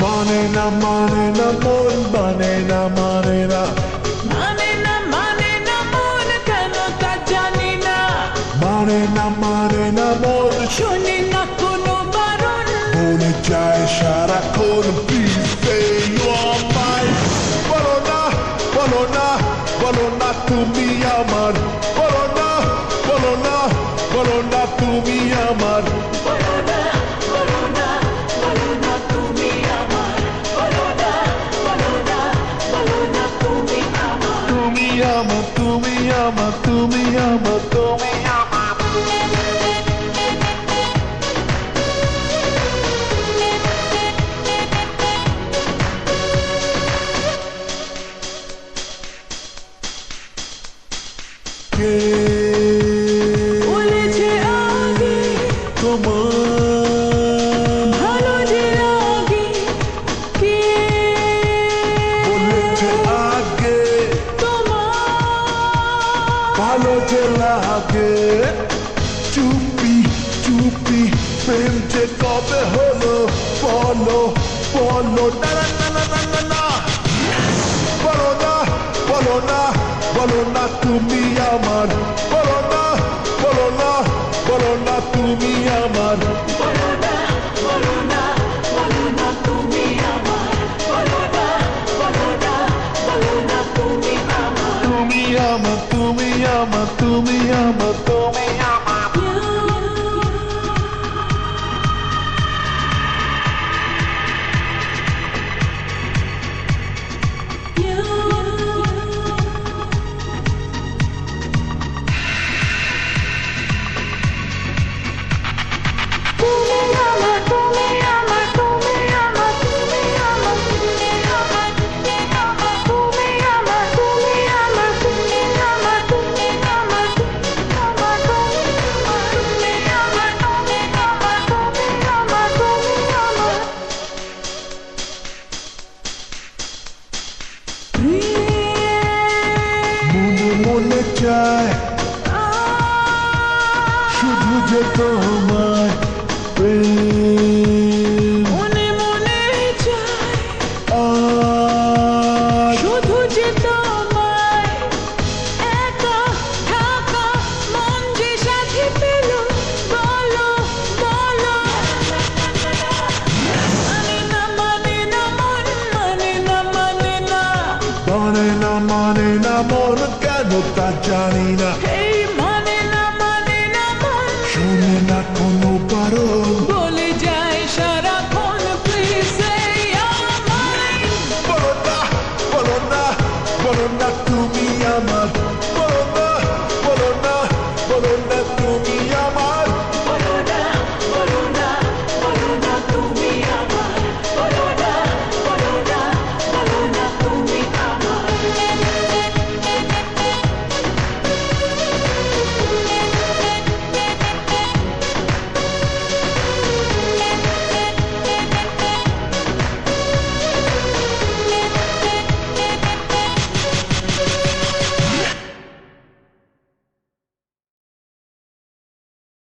Manena, mon, manena, manena. Manena, manena, mon, keno ta jani na. Manena, manena, mon. Shuni na kono baron. Bole jai sarakon, please say you are mine. Bolo na, bolo na, bolo na tumi amar. Bolo na, bolo na, bolo na tumi amar. Bolo na, bolo na, bolo na tumi amar. Bolo na, bolo na, bolo na tumi amar. Tumi amar, tumi amar, tumi amar, tumi amar. উলেছে আগে তোমার ভালো যে লাগে কে বলেছে আগে তোমার ভালো যে লাগে চুপি চুপি প্রেম যে কবে হলো বলো বলো না না না না না না না বলো না বলো না বলো না তুমি আমার বলো না বলো না বলো না তুমি আমার বলো না বলো না বলো না তুমি আমার বলো না বলো না বলো না তুমি আমার তুমি আমার তুমি আমার তুমি আমার তুমি আমার মনে চায় শুধু যে তোমায় প্রেম মনে মনে চাই আজ শুধু যে তোমায় একা থাকা মন যে সাথে পেল বলো বলো মানে না মানে না মন মানে না মানে না মানে না মানে না মন কেন তা জানি না